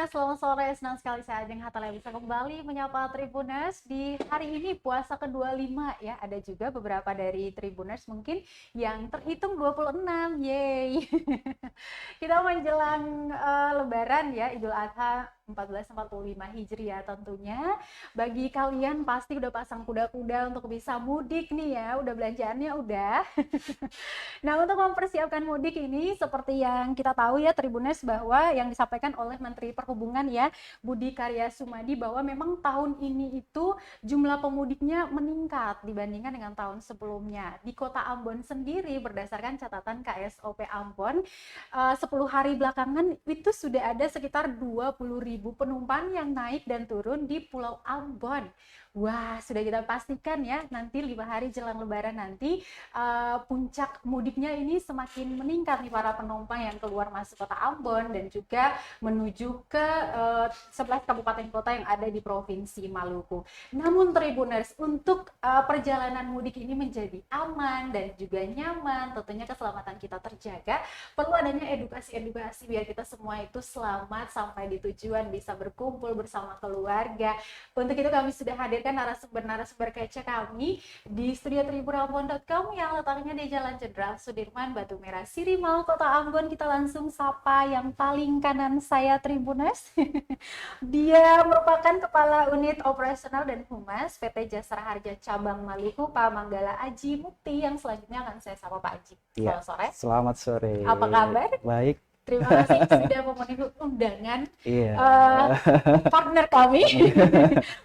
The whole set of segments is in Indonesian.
Tribuners, selamat sore. Senang sekali saya Ajeng Hatala bisa kembali menyapa Tribuners di hari ini puasa ke-25 ya. Ada juga beberapa dari Tribuners mungkin yang terhitung 26. Yeay. Kita menjelang Lebaran ya, Idul Adha 1445 Hijriah tentunya. Bagi kalian pasti udah pasang kuda-kuda untuk bisa mudik nih ya. Udah belanjaannya udah. Nah, untuk mempersiapkan mudik ini seperti yang kita tahu ya Tribuners, bahwa yang disampaikan oleh Menteri Perhubungan ya Budi Karya Sumadi bahwa memang tahun ini itu jumlah pemudiknya meningkat dibandingkan dengan tahun sebelumnya. Di Kota Ambon sendiri berdasarkan catatan KSOP Ambon, 10 hari belakangan itu sudah ada sekitar 20.000 penumpang yang naik dan turun di Pulau Ambon. Wah, sudah kita pastikan ya nanti 5 hari jelang Lebaran nanti puncak mudiknya ini semakin meningkat nih para penumpang yang keluar masuk Kota Ambon dan juga menuju ke 11 kabupaten kota yang ada di Provinsi Maluku. Namun Tribuners, untuk perjalanan mudik ini menjadi aman dan juga nyaman, tentunya keselamatan kita terjaga, perlu adanya edukasi-edukasi biar kita semua itu selamat sampai di tujuan, bisa berkumpul bersama keluarga. Untuk itu kami sudah hadirkan narasumber kece kami di studio tribunambon.com yang letaknya di Jalan Jenderal Sudirman, Batu Merah, Sirimau, Kota Ambon. Kita langsung sapa yang paling kanan saya Tribuners. Dia merupakan Kepala Unit Operasional dan Humas PT Jasara Harja Cabang Maluku, Pak Manggala Aji Mukti, yang selanjutnya akan saya sapa Pak Aji. Selamat sore. Selamat sore. Apa kabar? Baik. Terima kasih sudah memenuhi undangan partner kami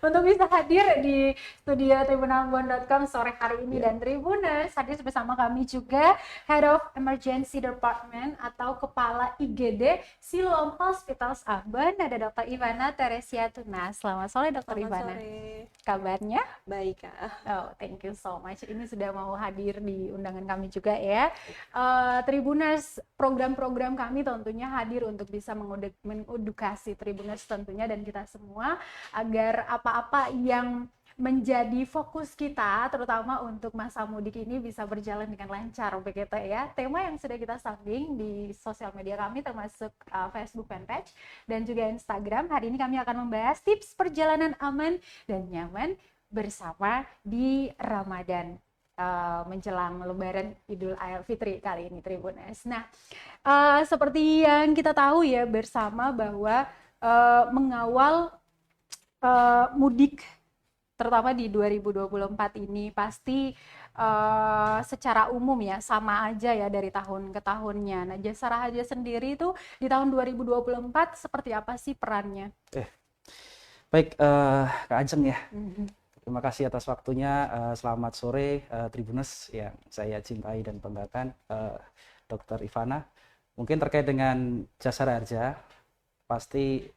untuk bisa hadir di studio tribunambon.com sore hari ini. Dan Tribuners, hadir bersama kami juga Head of Emergency Department atau Kepala IGD Siloam Hospitals Ambon, ada Dr. Ivana Teresia Tunas. Selamat sore Dr. Ivana. Sore. Kabarnya? Baik, Kak. Oh, thank you so much. Ini sudah mau hadir di undangan kami juga ya. Tribuners, program-program kami tentunya hadir untuk bisa mengedukasi Tribuners tentunya dan kita semua agar apa-apa yang menjadi fokus kita terutama untuk masa mudik ini bisa berjalan dengan lancar begitu ya. Tema yang sudah kita sambing di sosial media kami termasuk Facebook fanpage dan juga Instagram. Hari ini kami akan membahas tips perjalanan aman dan nyaman bersama di Ramadan menjelang Lebaran Idul Fitri kali ini Tribuners. Nah, seperti yang kita tahu ya bersama bahwa mengawal mudik terutama di 2024 ini pasti secara umum ya sama aja ya dari tahun ke tahunnya. Nah, Jasara Harja sendiri itu di tahun 2024 seperti apa sih perannya? Baik, Kak Ajeng ya. Terima kasih atas waktunya. Selamat sore Tribuners yang saya cintai dan banggakan, Dr. Ivana. Mungkin terkait dengan Jasara Harja, pasti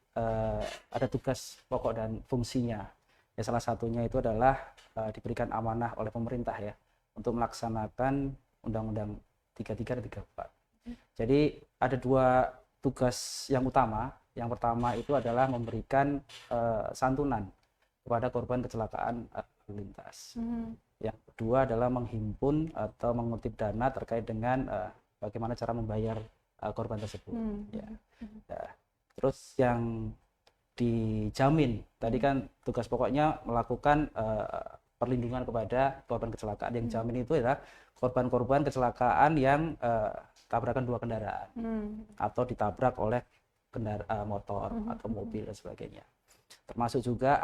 ada tugas pokok dan fungsinya. Ya, salah satunya itu adalah diberikan amanah oleh pemerintah ya untuk melaksanakan Undang-Undang 33 dan 34. Jadi ada dua tugas yang utama. Yang pertama itu adalah memberikan santunan kepada korban kecelakaan lalu lintas. Yang kedua adalah menghimpun atau mengutip dana terkait dengan bagaimana cara membayar korban tersebut. Ya. Nah, terus yang dijamin tadi kan tugas pokoknya melakukan perlindungan kepada korban kecelakaan. Yang dijamin itu adalah korban-korban kecelakaan yang tabrakan dua kendaraan atau ditabrak oleh motor atau mobil dan sebagainya. Termasuk juga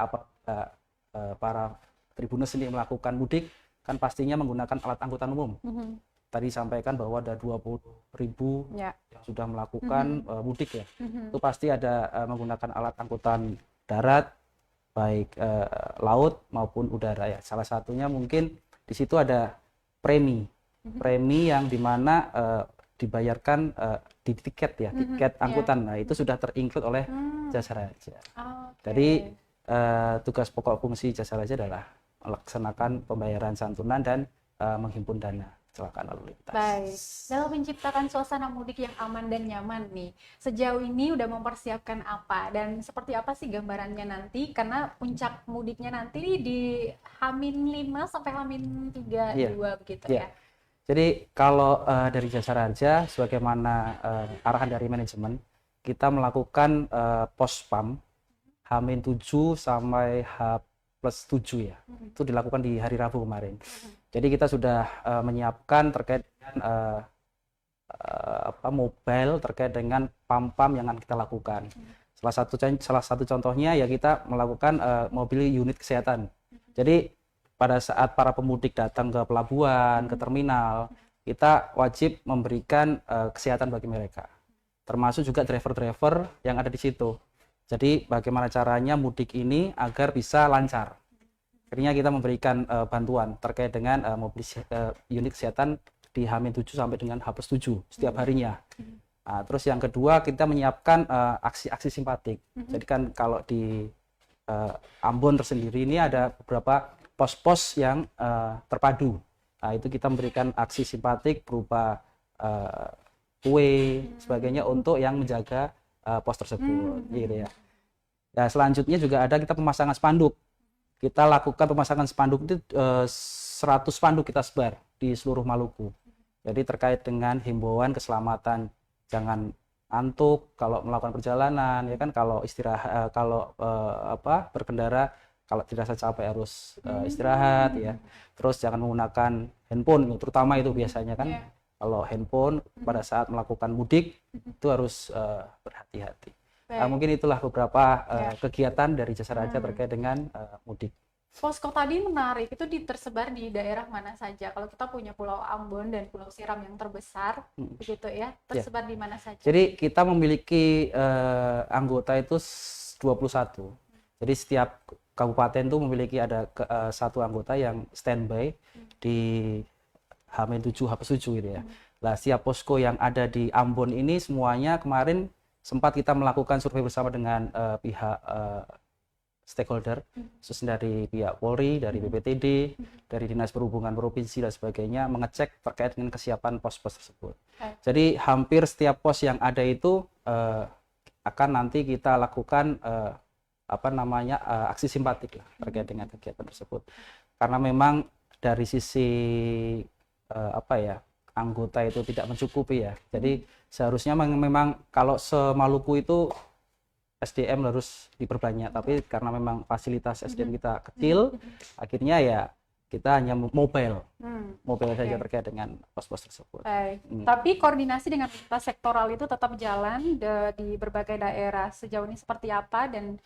para Tribuners ini melakukan mudik kan pastinya menggunakan alat angkutan umum. Tadi sampaikan bahwa ada 20.000 yang sudah melakukan mudik ya. Itu pasti ada menggunakan alat angkutan darat baik laut maupun udara ya. Salah satunya mungkin di situ ada premi yang dimana dibayarkan di tiket ya, tiket angkutan. Nah, itu sudah terinclude oleh Jasara Harja. Jadi tugas pokok fungsi Jasara Harja adalah melaksanakan pembayaran santunan dan menghimpun dana kecelakaan lalu lintas. Baik, dalam menciptakan suasana mudik yang aman dan nyaman nih, sejauh ini udah mempersiapkan apa dan seperti apa sih gambarannya nanti? Karena puncak mudiknya nanti di H-5 sampai H-32 begitu ya. Jadi kalau dari Jasara Harja, sebagaimana arahan dari manajemen, kita melakukan pospam H-7 sampai H+7 ya. Itu dilakukan di hari Rabu kemarin. Jadi kita sudah menyiapkan terkait dengan mobile terkait dengan pam-pam yang akan kita lakukan. Salah satu contohnya ya kita melakukan mobil unit kesehatan. Jadi pada saat para pemudik datang ke pelabuhan, ke terminal, kita wajib memberikan kesehatan bagi mereka. Termasuk juga driver-driver yang ada di situ. Jadi bagaimana caranya mudik ini agar bisa lancar. Akhirnya kita memberikan bantuan terkait dengan mobil unit kesehatan di H-7 sampai dengan H+7 setiap harinya. Nah, terus yang kedua kita menyiapkan aksi-aksi simpatik. Jadi kan kalau di Ambon tersendiri ini ada beberapa pos-pos yang terpadu. Nah, itu kita memberikan aksi simpatik berupa kue sebagainya untuk yang menjaga pos tersebut, gitu ya. Nah, selanjutnya juga ada kita pemasangan spanduk. Kita lakukan pemasangan spanduk itu 100 spanduk kita sebar di seluruh Maluku. Jadi terkait dengan himbauan keselamatan, jangan antuk kalau melakukan perjalanan, ya kan, kalau istirahat, kalau berkendara, kalau dirasa capek harus istirahat ya. Terus jangan menggunakan handphone, terutama itu biasanya kan. Kalau handphone pada saat melakukan mudik itu harus berhati-hati. Mungkin itulah beberapa kegiatan dari Jasa Raja terkait dengan mudik. Posko tadi menarik, itu tersebar di daerah mana saja? Kalau kita punya Pulau Ambon dan Pulau Siram yang terbesar, begitu ya, tersebar di mana saja? Jadi kita memiliki anggota itu 21. Jadi setiap kabupaten itu memiliki ada satu anggota yang standby di H-7, H+7 gitu ya. Nah, setiap posko yang ada di Ambon ini semuanya kemarin sempat kita melakukan survei bersama dengan pihak stakeholder, khusus dari pihak Polri, dari BPTD, dari Dinas Perhubungan Provinsi dan sebagainya, mengecek terkait dengan kesiapan pos-pos tersebut. Jadi hampir setiap pos yang ada itu akan nanti kita lakukan aksi simpatik lah terkait dengan kegiatan tersebut. Karena memang dari sisi anggota itu tidak mencukupi ya. Jadi seharusnya memang kalau se-Maluku itu SDM harus diperbanyak, tapi karena memang fasilitas SDM kita kecil, akhirnya ya kita hanya mobile saja terkait dengan pos-pos tersebut. Tapi koordinasi dengan lintas sektoral itu tetap jalan di berbagai daerah. Sejauh ini seperti apa dan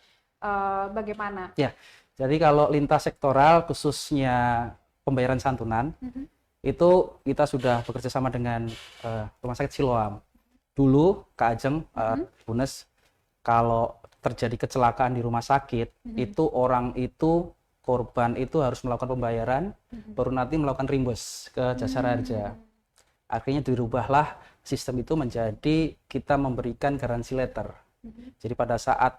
bagaimana? Ya, jadi kalau lintas sektoral khususnya pembayaran santunan, itu kita sudah bekerja sama dengan Rumah Sakit Siloam. Dulu Kak Ajeng, Bunes, kalau terjadi kecelakaan di rumah sakit, itu korban itu harus melakukan pembayaran, baru nanti melakukan reimburse ke Jasa Raja. Akhirnya dirubahlah sistem itu menjadi kita memberikan garansi letter. Jadi pada saat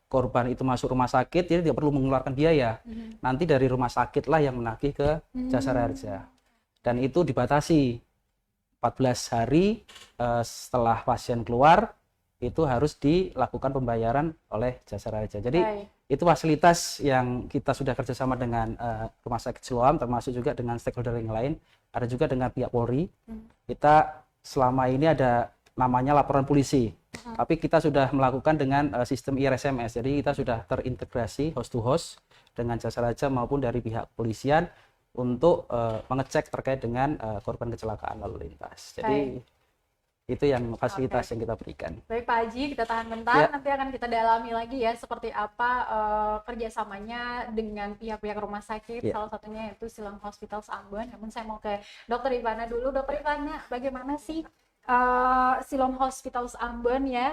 korban itu masuk rumah sakit, dia tidak perlu mengeluarkan biaya. Nanti dari rumah sakit lah yang menagih ke Jasa Raja. Dan itu dibatasi 14 hari setelah pasien keluar, itu harus dilakukan pembayaran oleh Jasa Raja. Jadi itu fasilitas yang kita sudah kerjasama dengan Rumah Sakit Siloam, termasuk juga dengan stakeholder yang lain. Ada juga dengan pihak Polri. Kita selama ini ada namanya laporan polisi, tapi kita sudah melakukan dengan sistem IRSMS. Jadi kita sudah terintegrasi host to host dengan Jasa Raja maupun dari pihak kepolisian untuk mengecek terkait dengan korban kecelakaan lalu lintas. Jadi itu yang fasilitas yang kita berikan. Baik Pak Haji, kita tahan bentar, nanti akan kita dalami lagi ya seperti apa kerjasamanya dengan pihak-pihak rumah sakit, salah satunya yaitu Siloam Hospitals Ambon. Namun saya mau ke Dr. Ivana dulu. Dr. Ivana, bagaimana sih Siloam Hospitals Ambon ya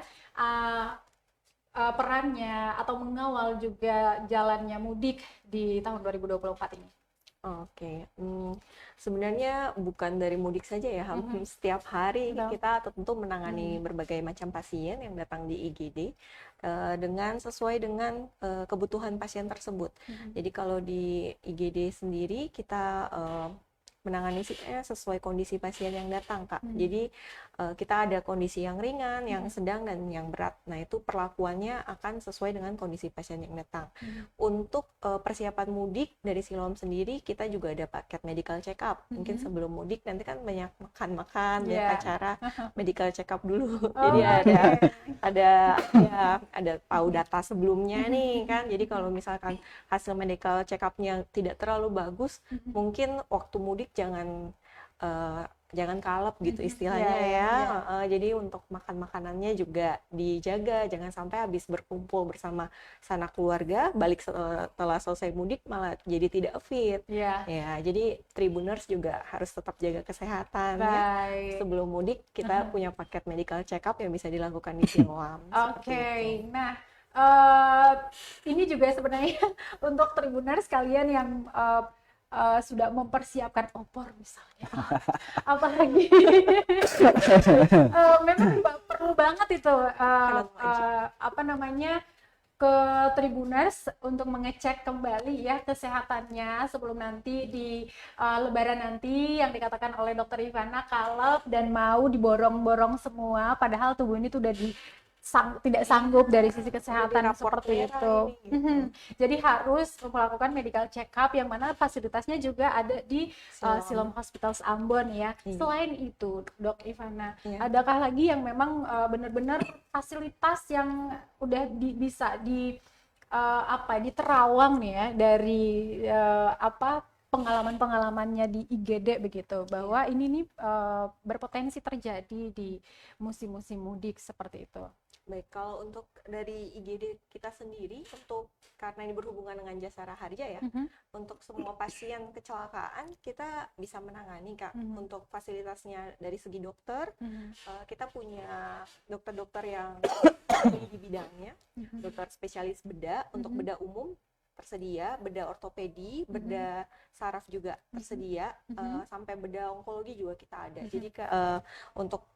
perannya atau mengawal juga jalannya mudik di tahun 2024 ini? Oke, sebenarnya bukan dari mudik saja ya, hampir setiap hari kita tentu menangani berbagai macam pasien yang datang di IGD dengan sesuai dengan kebutuhan pasien tersebut. Jadi kalau di IGD sendiri kita menangani sesuai kondisi pasien yang datang, Kak. Jadi kita ada kondisi yang ringan, yang sedang, dan yang berat. Nah, itu perlakuannya akan sesuai dengan kondisi pasien yang datang. Untuk persiapan mudik dari Siloam sendiri, kita juga ada paket medical check up. Mungkin sebelum mudik nanti kan banyak makan-makan, banyak acara medical check up dulu. Jadi ada tahu data sebelumnya nih kan. Jadi kalau misalkan hasil medical check up-nya tidak terlalu bagus, mungkin waktu mudik jangan kalap gitu istilahnya ya. Jadi untuk makan-makanannya juga dijaga, jangan sampai habis berkumpul bersama sanak keluarga, balik setelah selesai mudik malah jadi tidak fit. Ya, jadi Tribuners juga harus tetap jaga kesehatan ya. Sebelum mudik kita punya paket medical check up yang bisa dilakukan di Siloam. Oke. Nah, ini juga sebenarnya untuk Tribuners kalian yang sudah mempersiapkan opor misalnya, apalagi memang perlu banget itu ke Tribuners untuk mengecek kembali ya kesehatannya sebelum nanti di Lebaran nanti yang dikatakan oleh Dokter Ivana kalap dan mau diborong-borong semua, padahal tubuh ini tuh udah tidak sanggup dari sisi kesehatan seperti itu. Jadi harus melakukan medical check up yang mana fasilitasnya juga ada di Siloam Hospitals Ambon ya. Selain itu, Dok Ivana, adakah lagi yang memang benar-benar fasilitas yang udah bisa diterawang nih ya dari pengalaman-pengalamannya di IGD begitu, bahwa ini nih berpotensi terjadi di musim-musim mudik seperti itu. Baik, kalau untuk dari IGD kita sendiri, karena ini berhubungan dengan Jasara Harja ya, untuk semua pasien kecelakaan kita bisa menangani Kak. Untuk fasilitasnya dari segi dokter, kita punya dokter-dokter yang di bidangnya, dokter spesialis bedah, untuk bedah umum tersedia, bedah ortopedi, bedah saraf juga tersedia, sampai bedah onkologi juga kita ada. Jadi untuk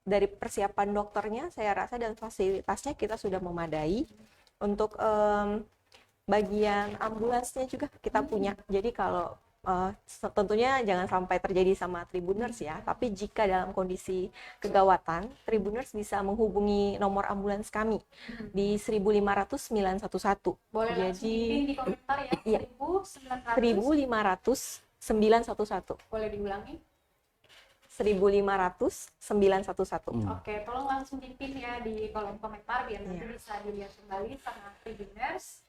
dari persiapan dokternya saya rasa dan fasilitasnya kita sudah memadai. Untuk bagian ambulansnya juga kita punya. Jadi kalau tentunya jangan sampai terjadi sama Tribuners ya, tapi jika dalam kondisi kegawatan, Tribuners bisa menghubungi nomor ambulans kami di 1.500 911. Boleh langsung di komentar ya, 1.500 911. Boleh diulangi? 1.500 911. Oke, tolong langsung dipin ya di kolom komentar biar nanti bisa dilihat kembali sama Tribuners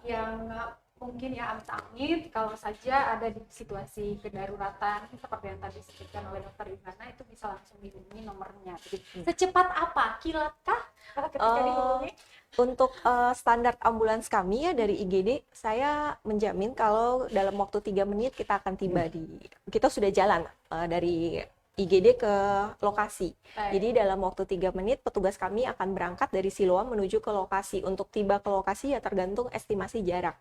yang mungkin ya amit-amit kalau saja ada di situasi kedaruratan seperti yang tadi disebutkan oleh Dokter Ivana, itu bisa langsung dihubungi nomornya. Jadi, secepat apa? Kilatkah ketika dihubungi? Untuk standar ambulans kami ya dari IGD, saya menjamin kalau dalam waktu 3 menit kita akan tiba kita sudah jalan dari IGD ke lokasi. Jadi dalam waktu 3 menit petugas kami akan berangkat dari Siloam menuju ke lokasi. Untuk tiba ke lokasi ya tergantung estimasi jarak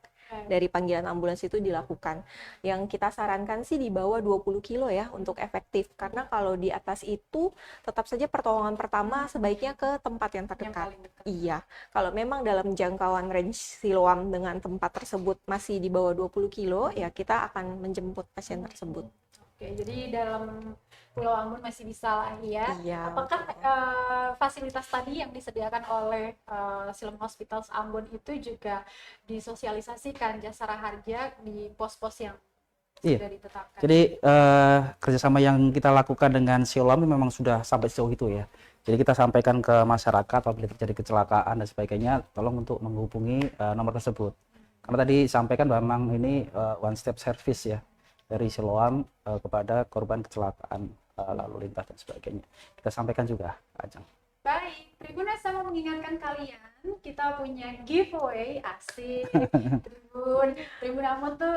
dari panggilan ambulans itu dilakukan. Yang kita sarankan sih di bawah 20 kilo ya untuk efektif. Karena kalau di atas itu tetap saja pertolongan pertama sebaiknya ke tempat yang terdekat. Iya. Kalau memang dalam jangkauan range Siloam dengan tempat tersebut masih di bawah 20 kilo ya kita akan menjemput pasien tersebut. Oke, jadi dalam Pulau Ambon masih bisa lah ya. Apakah fasilitas tadi yang disediakan oleh Siloam Hospitals Ambon itu juga disosialisasikan Jasara Harja di pos-pos yang sudah ditetapkan? Jadi kerjasama yang kita lakukan dengan Siloam memang sudah sampai sejauh itu ya. Jadi kita sampaikan ke masyarakat apabila terjadi kecelakaan dan sebagainya, tolong untuk menghubungi nomor tersebut. Karena tadi sampaikan bahwa memang ini one step service ya dari Siloam kepada korban kecelakaan lalu lintas dan sebagainya. Kita sampaikan juga, Ajeng. Baik, Tribuners, saya mau mengingatkan kalian, kita punya giveaway asik. Tribun Ambon tuh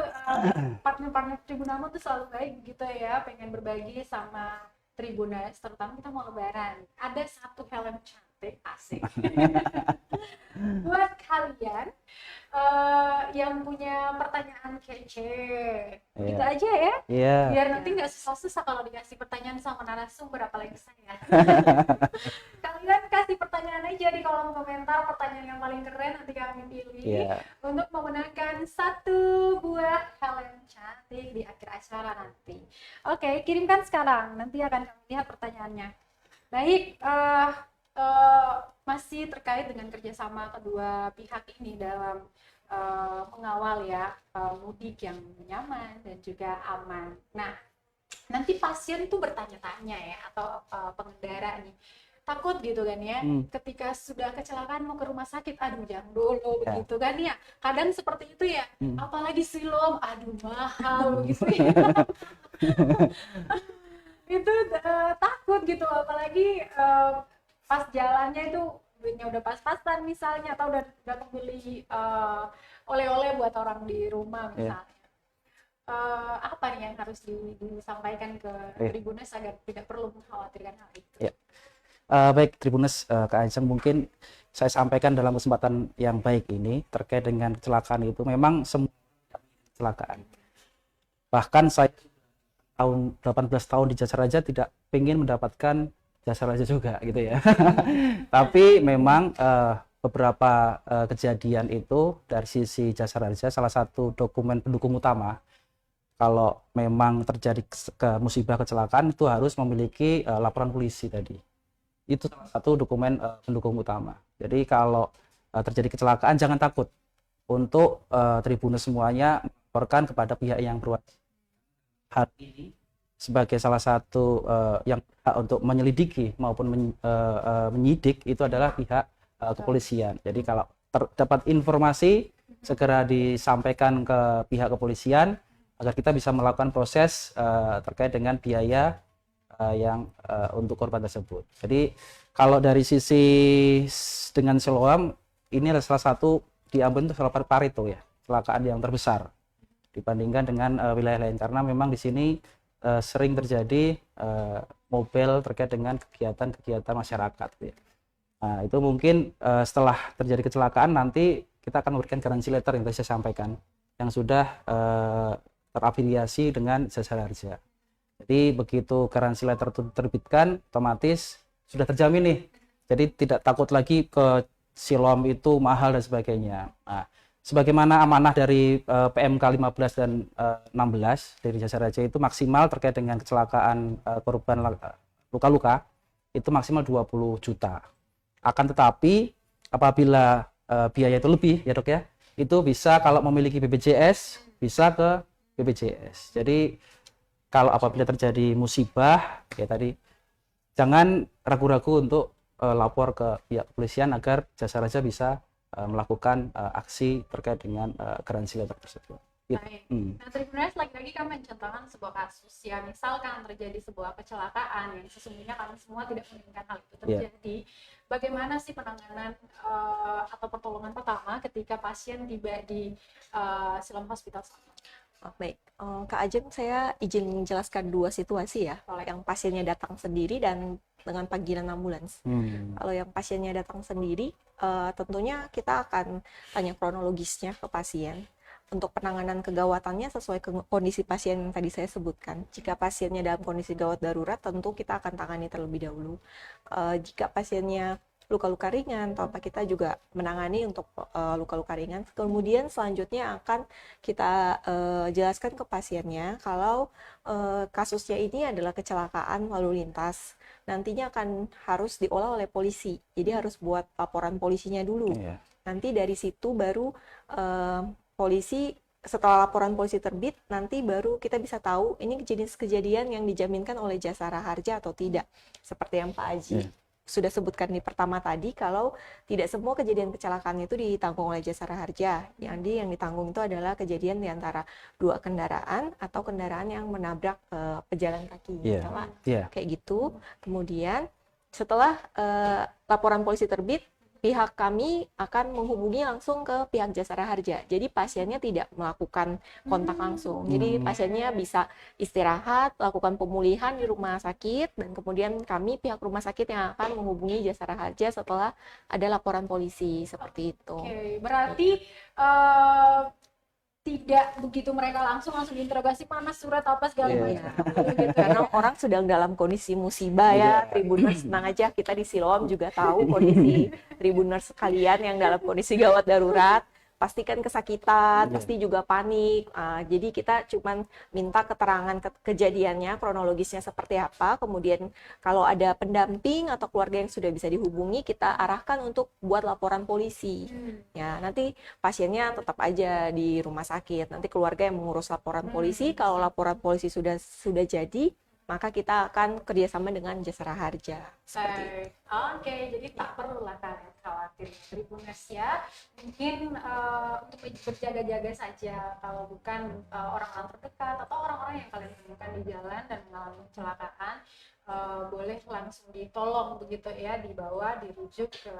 partner-partner Tribun Ambon tuh selalu baik gitu ya, pengen berbagi sama Tribuners, terutama kita mau lebaran. Ada satu helm cantik asik. Buat kalian yang punya pertanyaan kece, gitu aja ya. Biar nanti nggak susah-susah kalau dikasih pertanyaan sama narasumber, apalagi saya. Kalian kasih pertanyaan aja ya di kolom komentar pertanyaan yang paling keren, nanti kami pilih untuk memenangkan 1 buah helm cantik di akhir acara nanti. Oke, kirimkan sekarang, nanti akan kami lihat pertanyaannya. Baik, masih terkait dengan kerjasama kedua pihak ini dalam mengawal ya mudik yang nyaman dan juga aman. Nah, nanti pasien itu bertanya-tanya ya, atau pengendara nih takut gitu kan ya, ketika sudah kecelakaan mau ke rumah sakit, aduh jangan dulu begitu kan ya, kadang seperti itu ya, apalagi silom, aduh mahal gitu ya. Itu takut gitu, apalagi pas jalannya itu duitnya udah pas-pasan misalnya, atau udah beli oleh-oleh buat orang di rumah misalnya. Apa nih yang harus disampaikan ke Tribuners agar tidak perlu mengkhawatirkan hal itu? Baik Tribuners, Kak Ajeng, mungkin saya sampaikan dalam kesempatan yang baik ini terkait dengan kecelakaan itu, memang semua kecelakaan. Bahkan saya tahun 18 tahun di Jasa Raja tidak ingin mendapatkan Jasa Raja juga gitu ya. Tapi memang beberapa kejadian itu dari sisi Jasa Raja, salah satu dokumen pendukung utama kalau memang terjadi musibah kecelakaan itu harus memiliki laporan polisi tadi. Itu salah satu dokumen pendukung utama. Jadi kalau terjadi kecelakaan jangan takut untuk Tribuners semuanya melaporkan kepada pihak yang berwajib. Hal ini sebagai salah satu yang untuk menyelidiki maupun menyidik itu adalah pihak kepolisian. Jadi kalau terdapat informasi segera disampaikan ke pihak kepolisian agar kita bisa melakukan proses terkait dengan biaya yang untuk korban tersebut. Jadi kalau dari sisi dengan Siloam, ini adalah salah satu di Ambon itu salah Pareto ya, kecelakaan yang terbesar dibandingkan dengan wilayah lain, karena memang di sini sering terjadi mobil terkait dengan kegiatan-kegiatan masyarakat ya. Nah, itu mungkin setelah terjadi kecelakaan nanti kita akan memberikan garansi letter yang tadi saya sampaikan yang sudah terafiliasi dengan Jasa Raja. Jadi begitu garansi letter itu terbitkan, otomatis sudah terjamin nih. Jadi tidak takut lagi ke silom itu mahal dan sebagainya. Nah, sebagaimana amanah dari PMK 15 dan 16 dari Jasa Raja itu maksimal terkait dengan kecelakaan korban luka-luka itu maksimal 20 juta. Akan tetapi apabila biaya itu lebih ya dok ya, itu bisa kalau memiliki BPJS bisa ke BPJS. Jadi kalau apabila terjadi musibah ya tadi jangan ragu-ragu untuk lapor ke pihak kepolisian agar Jasa Raja bisa melakukan aksi terkait dengan garansi letter tersebut. Baik. Nah, Tribuners, lagi-lagi kami mencontohkan sebuah kasus ya, misalkan terjadi sebuah kecelakaan yang sesungguhnya kami semua tidak menginginkan hal itu terjadi. Bagaimana sih penanganan atau pertolongan pertama ketika pasien tiba di Siloam Hospital? Baik, Kak Ajeng, saya izin menjelaskan dua situasi ya, yang pasiennya datang sendiri dan dengan panggilan ambulans. Kalau yang pasiennya datang sendiri, tentunya kita akan tanya kronologisnya ke pasien. Untuk penanganan kegawatannya sesuai kondisi pasien yang tadi saya sebutkan. Jika pasiennya dalam kondisi gawat darurat, tentu kita akan tangani terlebih dahulu. Jika pasiennya luka-luka ringan atau apa, kita juga menangani untuk luka-luka ringan. Kemudian selanjutnya akan kita jelaskan ke pasiennya kalau kasusnya ini adalah kecelakaan lalu lintas. Nantinya akan harus diolah oleh polisi. Jadi harus buat laporan polisinya dulu. Nanti dari situ baru polisi, setelah laporan polisi terbit, nanti baru kita bisa tahu ini jenis kejadian yang dijaminkan oleh Jasara Harja atau tidak. Seperti yang Pak Aji sudah sebutkan di pertama tadi, kalau tidak semua kejadian kecelakaan itu ditanggung oleh Jasara Harja. Yang ditanggung itu adalah kejadian di antara dua kendaraan atau kendaraan yang menabrak pejalan kaki. Kayak gitu. Kemudian setelah laporan polisi terbit, pihak kami akan menghubungi langsung ke pihak Jasara Harja. Jadi pasiennya tidak melakukan kontak langsung. Jadi pasiennya bisa istirahat, lakukan pemulihan di rumah sakit, dan kemudian kami pihak rumah sakit yang akan menghubungi Jasara Harja setelah ada laporan polisi seperti itu. Oke, berarti tidak begitu mereka langsung diinterogasi mana surat apa segala Iya. macam gitu. Karena orang sedang dalam kondisi musibah ya, Iya. Tribuners, tenang aja, kita di Siloam juga tahu kondisi Tribuners sekalian yang dalam kondisi gawat darurat, pasti kan kesakitan, Iya. pasti juga panik. Jadi kita cuman minta keterangan kejadiannya, kronologisnya seperti apa, kemudian kalau ada pendamping atau keluarga yang sudah bisa dihubungi, kita arahkan untuk buat laporan polisi. Ya, nanti pasiennya tetap aja di rumah sakit. Nanti keluarga yang mengurus laporan polisi. Kalau laporan polisi sudah jadi, maka kita akan kerjasama dengan Jasara Harja. Seperti itu. Baik. Oke, jadi tak perlulah kalian khawatir Tribuners ya. Mungkin untuk berjaga-jaga saja kalau bukan orang-orang terdekat atau orang-orang yang kalian temukan di jalan dan mengalami kecelakaan, boleh langsung ditolong begitu ya, dibawa, dirujuk ke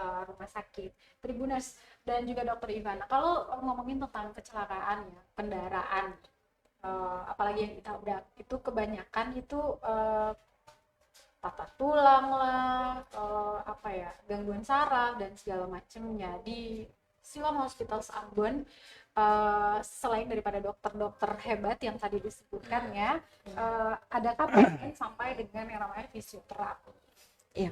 rumah sakit. Tribuners dan juga Dokter Ivana, kalau ngomongin tentang kecelakaan ya, kendaraan, apalagi yang ditabrak, itu kebanyakan itu patah tulang lah, gangguan saraf dan segala macamnya. Di Siloam Hospital Ambon, selain daripada dokter-dokter hebat yang tadi disebutkan ya, ada kabar sampai dengan yang namanya fisioterapi. Iya.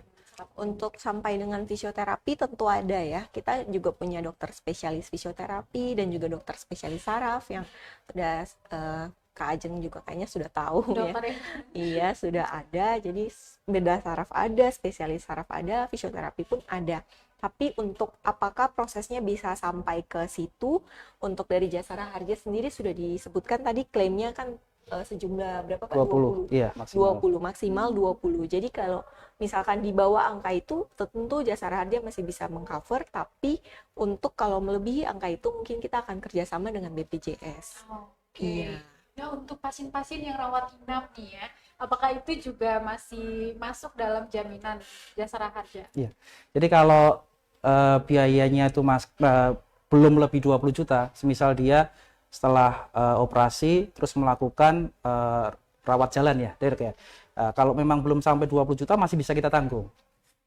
Untuk sampai dengan fisioterapi tentu ada ya. Kita juga punya dokter spesialis fisioterapi dan juga dokter spesialis saraf yang sudah Kak Ajeng juga kayaknya sudah tahu Dokter ya. Iya, sudah ada. Jadi bedah saraf ada, spesialis saraf ada, fisioterapi pun ada. Tapi untuk apakah prosesnya bisa sampai ke situ, untuk dari Jasara Harja sendiri sudah disebutkan tadi klaimnya kan sejumlah berapa Pak? 20. Iya, maksimal. 20, maksimal 20. Jadi kalau misalkan di bawah angka itu, tentu Jasara Harja masih bisa mengcover, tapi untuk kalau melebihi angka itu mungkin kita akan kerjasama dengan BPJS. Oke. Iya. Nah, untuk pasien-pasien yang rawat inap nih ya, apakah itu juga masih masuk dalam jaminan Jasara Harja? Iya. Jadi kalau biayanya itu belum lebih 20 juta, semisal dia setelah operasi terus melakukan rawat jalan ya, Derek ya. Kalau memang belum sampai 20 juta masih bisa kita tanggung.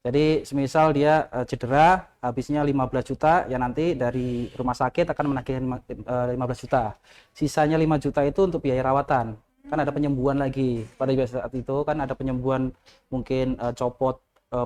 Jadi semisal dia cedera habisnya 15 juta, ya nanti dari rumah sakit akan menagih 15 juta. Sisanya 5 juta itu untuk biaya rawatan. Kan ada penyembuhan lagi. Pada saat itu kan ada penyembuhan mungkin copot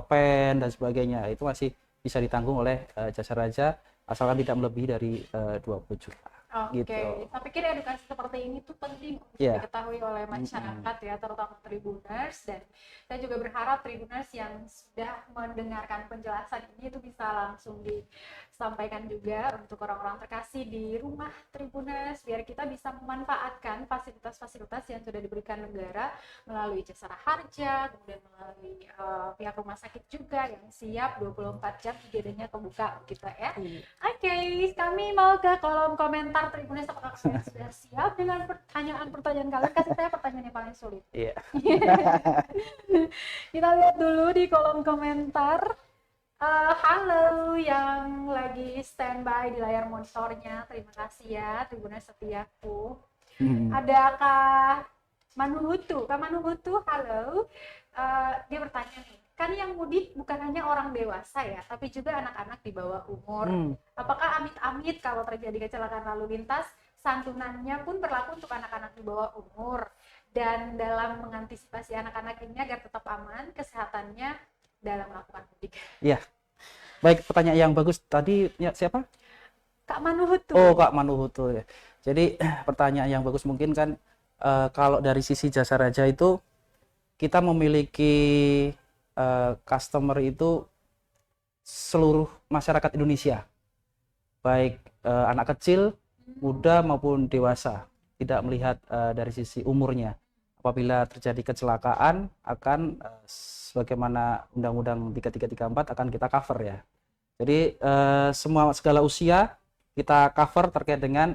pen dan sebagainya. Itu masih bisa ditanggung oleh Jasara Harja asalkan tidak melebihi dari 20 juta. Oke, Gitu. saya pikir edukasi seperti ini tuh penting untuk Yeah. diketahui oleh masyarakat ya, terutama Tribuners, dan saya juga berharap Tribuners yang sudah mendengarkan penjelasan ini itu bisa langsung disampaikan juga untuk orang-orang terkasih di rumah Tribuners, biar kita bisa memanfaatkan fasilitas-fasilitas yang sudah diberikan negara melalui Jasara Harja, kemudian melalui pihak rumah sakit juga yang siap 24 jam IGD-nya kebuka gitu ya. Oke, kami mau ke kolom komentar Tribuners, apakah kalian sudah siap dengan pertanyaan-pertanyaan kalian? Kasih saya pertanyaan yang paling sulit. Iya. Kita lihat dulu di kolom komentar. Halo yang lagi standby di layar monitornya, terima kasih ya Tribuners setiaku. Ada Kak Manuhutu, halo. Dia bertanya nih, kan yang mudik bukan hanya orang dewasa ya, tapi juga anak-anak di bawah umur. Apakah amit-amit kalau terjadi kecelakaan lalu lintas, santunannya pun berlaku untuk anak-anak di bawah umur? Dan dalam mengantisipasi anak-anak ini agar tetap aman kesehatannya dalam melakukan mudik. Iya. Baik, pertanyaan yang bagus tadi ya, siapa? Kak Manuhutu. Oh, Kak Manuhutu ya. Jadi pertanyaan yang bagus mungkin kan kalau dari sisi Jasara Harja itu kita memiliki customer itu seluruh masyarakat Indonesia, baik anak kecil, muda maupun dewasa, tidak melihat dari sisi umurnya. Apabila terjadi kecelakaan akan sebagaimana Undang-Undang 3334 akan kita cover ya. Jadi segala usia kita cover terkait dengan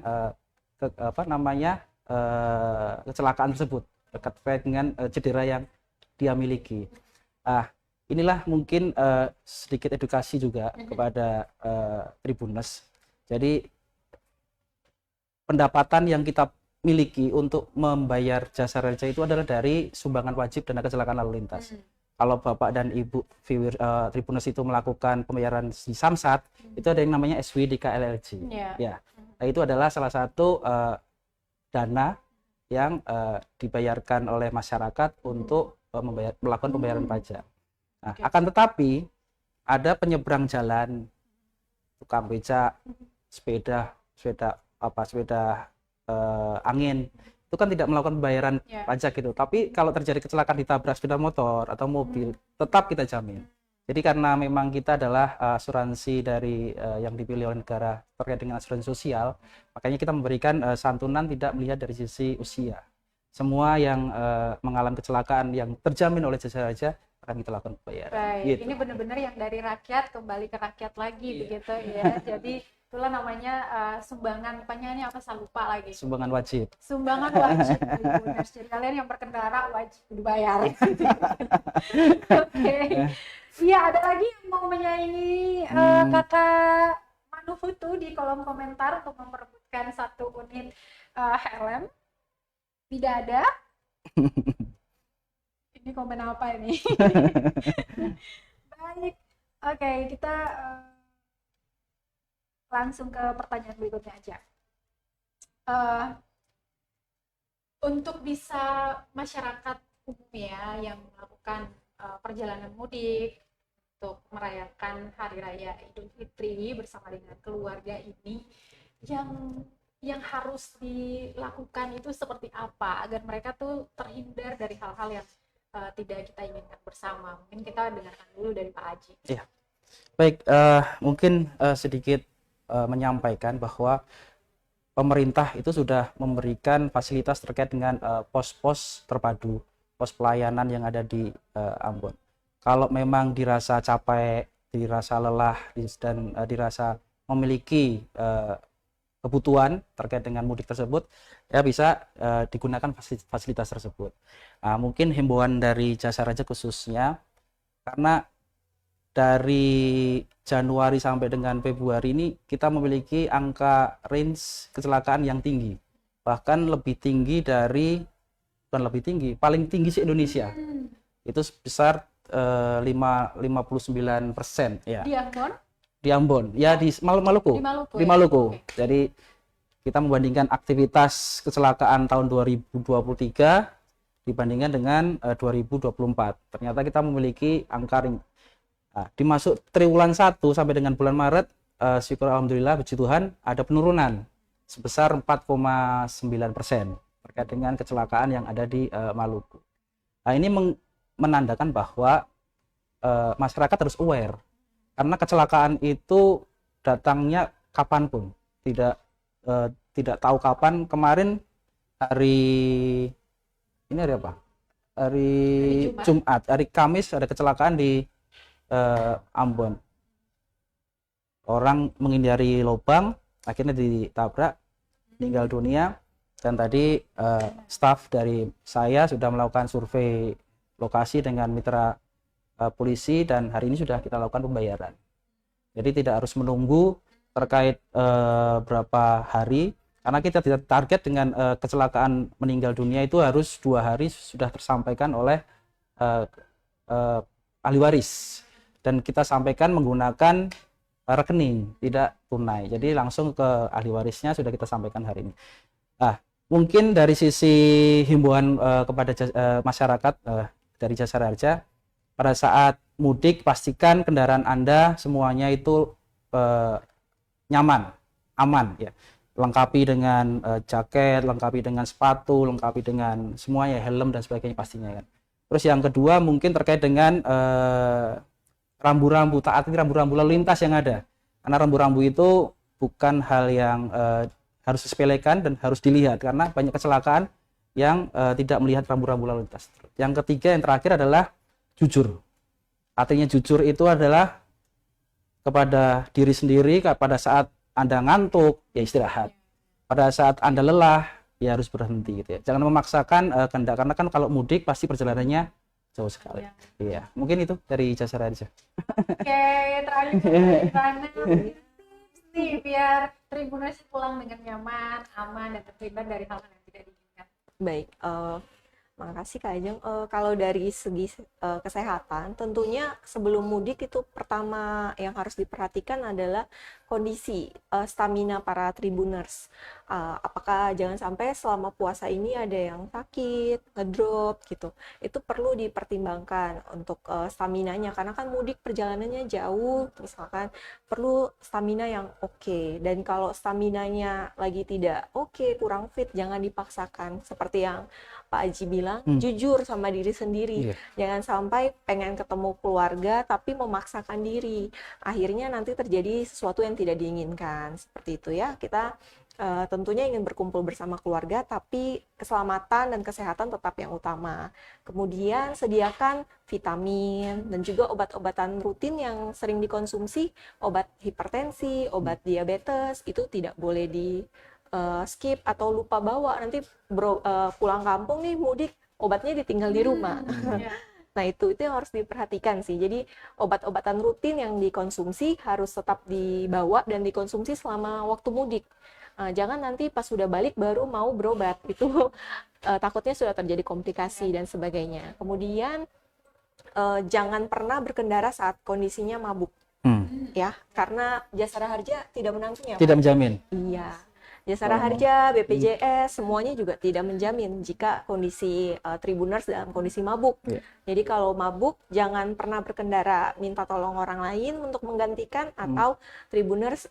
kecelakaan tersebut, terkait dengan cedera yang dia miliki. Inilah mungkin sedikit edukasi juga kepada Tribuners. Jadi pendapatan yang kita miliki untuk membayar Jasara Harja itu adalah dari sumbangan wajib dana kecelakaan lalu lintas. Kalau Bapak dan Ibu Tribuners itu melakukan pembayaran di Samsat, itu ada yang namanya SWDK LLG. Yeah. Ya. Nah, itu adalah salah satu dana yang dibayarkan oleh masyarakat untuk melakukan pembayaran pajak. Nah, akan tetapi ada penyeberang jalan, tukang becak, sepeda angin, itu kan tidak melakukan pembayaran pajak gitu. Tapi kalau terjadi kecelakaan ditabrak sepeda motor atau mobil, tetap kita jamin. Jadi karena memang kita adalah asuransi dari yang dipilih oleh negara terkait dengan asuransi sosial, makanya kita memberikan santunan tidak melihat dari sisi usia. Semua yang mengalami kecelakaan yang terjamin oleh jasa raja akan kita lakukan pembayaran. Baik, Gitu. ini benar-benar yang dari rakyat kembali ke rakyat lagi begitu ya. Jadi itulah namanya sumbangan, panjangnya apa saya lupa lagi. Sumbangan wajib. Sumbangan wajib. Jadi kalian yang berkendara wajib dibayar. Oke. Iya, ada lagi yang mau menyaingi Kakak Manufutu di kolom komentar untuk memperebutkan 1 unit helm? Tidak ada? Ini komen apa ini? Baik, oke, kita langsung ke pertanyaan berikutnya aja. Untuk bisa masyarakat umum ya yang melakukan perjalanan mudik untuk merayakan Hari Raya Idul Fitri bersama dengan keluarga ini, yang harus dilakukan itu seperti apa agar mereka tuh terhindar dari hal-hal yang tidak kita inginkan bersama. Mungkin kita dengarkan dulu dari Pak Aji. Iya. Baik, mungkin sedikit menyampaikan bahwa pemerintah itu sudah memberikan fasilitas terkait dengan pos-pos terpadu, pos pelayanan yang ada di Ambon. Kalau memang dirasa capek, dirasa lelah, dan dirasa memiliki kebutuhan terkait dengan mudik tersebut, ya bisa digunakan fasilitas tersebut. Mungkin himbauan dari Jasa Raja khususnya, karena dari Januari sampai dengan Februari ini kita memiliki angka range kecelakaan yang tinggi, bahkan lebih tinggi dari, bukan lebih tinggi, paling tinggi se-Indonesia. Itu sebesar 59% ya. Di Ambon? Di Ambon, ya di Maluku. Di Maluku. Okay. Jadi kita membandingkan aktivitas kecelakaan tahun 2023 dibandingkan dengan 2024. Ternyata kita memiliki angka dimasuk triwulan 1 sampai dengan bulan Maret, syukur alhamdulillah puji Tuhan ada penurunan sebesar 4,9% terkait dengan kecelakaan yang ada di Maluku. Nah, ini menandakan bahwa masyarakat harus aware, karena kecelakaan itu datangnya kapanpun, tidak tahu kapan. Kemarin hari apa? Hari Jumat, hari Kamis ada kecelakaan di Ambon. Orang menghindari lubang, akhirnya ditabrak, meninggal dunia. Dan tadi staf dari saya sudah melakukan survei lokasi dengan mitra polisi, dan hari ini sudah kita lakukan pembayaran. Jadi tidak harus menunggu terkait berapa hari, karena kita tidak target dengan kecelakaan meninggal dunia itu harus 2 hari sudah tersampaikan oleh ahli waris, dan kita sampaikan menggunakan rekening, tidak tunai. Jadi langsung ke ahli warisnya sudah kita sampaikan hari ini. Mungkin dari sisi himbauan kepada masyarakat dari Jasa Raja, pada saat mudik pastikan kendaraan Anda semuanya itu nyaman, aman ya. Lengkapi dengan jaket, lengkapi dengan sepatu, lengkapi dengan semuanya, helm dan sebagainya pastinya kan. Terus yang kedua mungkin terkait dengan rambu-rambu, taati rambu-rambu lalu lintas yang ada. Karena rambu-rambu itu bukan hal yang harus disepelekan dan harus dilihat, karena banyak kecelakaan yang tidak melihat rambu-rambu lalu lintas. Yang ketiga, yang terakhir adalah jujur. Artinya jujur itu adalah kepada diri sendiri. Pada saat Anda ngantuk, ya istirahat. Pada saat Anda lelah, ya harus berhenti gitu ya. Jangan memaksakan kehendak, karena kan kalau mudik pasti perjalanannya jauh sekali. Iya, mungkin itu dari Jasa Raja. Oke, terakhir gimana nih biar Tribuners pulang dengan nyaman, aman, dan terhindar dari hal-hal yang tidak diinginkan. Baik, makasih Kak Ajeng. Kalau dari segi kesehatan, tentunya sebelum mudik itu pertama yang harus diperhatikan adalah kondisi stamina para Tribuners. Apakah jangan sampai selama puasa ini ada yang sakit, ngedrop gitu. Itu perlu dipertimbangkan untuk staminanya, karena kan mudik perjalanannya jauh, misalkan perlu stamina yang oke. Dan kalau staminanya lagi tidak oke, kurang fit, jangan dipaksakan. Seperti yang Pak Aji bilang, jujur sama diri sendiri. Jangan sampai pengen ketemu keluarga tapi memaksakan diri. Akhirnya nanti terjadi sesuatu yang tidak diinginkan. Seperti itu ya. Kita tentunya ingin berkumpul bersama keluarga, tapi keselamatan dan kesehatan tetap yang utama. Kemudian sediakan vitamin dan juga obat-obatan rutin yang sering dikonsumsi, obat hipertensi, obat diabetes, itu tidak boleh di skip atau lupa bawa. Nanti pulang kampung nih mudik, obatnya ditinggal di rumah. Nah itu yang harus diperhatikan sih. Jadi obat-obatan rutin yang dikonsumsi harus tetap dibawa dan dikonsumsi selama waktu mudik. Jangan nanti pas sudah balik baru mau berobat, itu takutnya sudah terjadi komplikasi dan sebagainya. Kemudian jangan pernah berkendara saat kondisinya mabuk, ya, karena Jasara Harja tidak menanggung ya. Tidak menjamin. Iya. Jasara Harja, BPJS, semuanya juga tidak menjamin jika kondisi Tribuners dalam kondisi mabuk. Jadi kalau mabuk, jangan pernah berkendara, minta tolong orang lain untuk menggantikan, atau Tribuners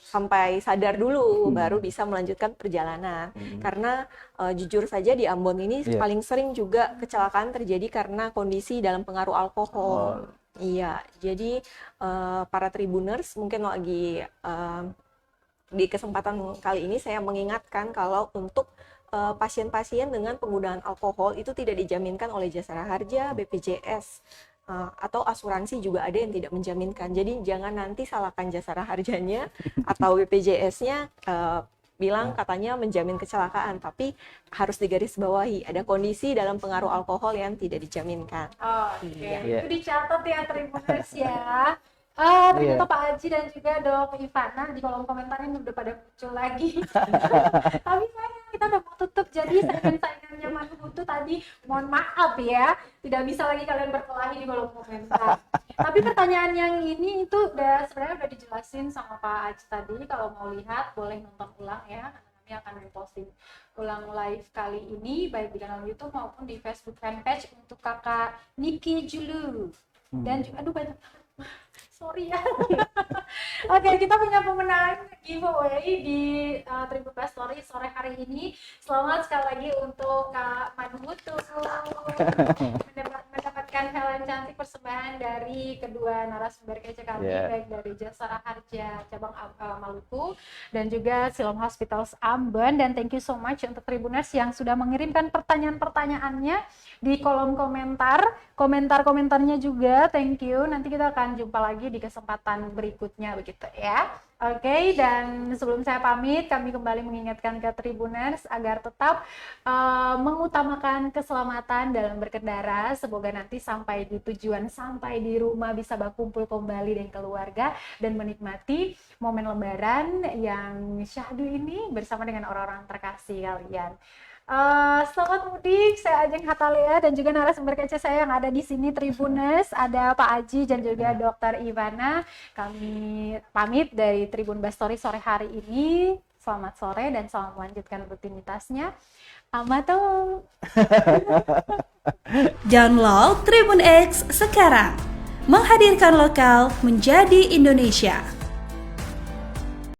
sampai sadar dulu, baru bisa melanjutkan perjalanan. Karena jujur saja di Ambon ini paling sering juga kecelakaan terjadi karena kondisi dalam pengaruh alkohol. Iya, jadi para Tribuners mungkin lagi... di kesempatan kali ini saya mengingatkan kalau untuk pasien-pasien dengan penggunaan alkohol itu tidak dijaminkan oleh Jasara Harja, BPJS, atau asuransi juga ada yang tidak menjaminkan. Jadi jangan nanti salahkan Jasara Harjanya atau BPJS-nya bilang katanya menjamin kecelakaan, tapi harus digarisbawahi ada kondisi dalam pengaruh alkohol yang tidak dijaminkan. Itu dicatat ya Tribuners ya. Ternyata Pak Aji dan juga Dok Ivana di kolom komentarnya udah pada muncul lagi. Tapi sayang kita udah mau tutup, jadi saingan-saingannya Manu Mutu tadi mohon maaf ya, tidak bisa lagi kalian berkelahi di kolom komentar. Tapi pertanyaan yang ini itu sebenarnya udah dijelasin sama Pak Aji tadi. Kalau mau lihat boleh nonton ulang ya. Kami akan reposting ulang live kali ini baik di kanal YouTube maupun di Facebook fanpage untuk Kakak Niki Julu. Dan juga aduh banyak banget. Sorry ya. Oke, kita punya pemenang giveaway di Tribun Best Story sore hari ini. Selamat sekali lagi untuk Kak Manu Mutu mendapatkan helm cantik persembahan dari kedua narasumber kece kami, baik dari Jasara Harja cabang Maluku dan juga Siloam Hospitals Ambon. Dan thank you so much untuk Tribuners yang sudah mengirimkan pertanyaan-pertanyaannya di kolom komentarnya juga. Thank you. Nanti kita akan jumpa lagi di kesempatan berikutnya begitu ya. Oke, dan sebelum saya pamit, kami kembali mengingatkan ke Tribuners agar tetap mengutamakan keselamatan dalam berkendara. Semoga nanti sampai di tujuan, sampai di rumah bisa berkumpul kembali dengan keluarga dan menikmati momen Lebaran yang syahdu ini bersama dengan orang-orang terkasih kalian. Selamat mudik, saya Ajeng Hatalia dan juga narasumber kece saya yang ada di sini Tribuners, ada Pak Aji dan juga Dr. Ivana. Kami pamit dari Tribun Best Story sore hari ini. Selamat sore dan selamat melanjutkan rutinitasnya. Amato. Download Tribun X sekarang. Menghadirkan lokal menjadi Indonesia.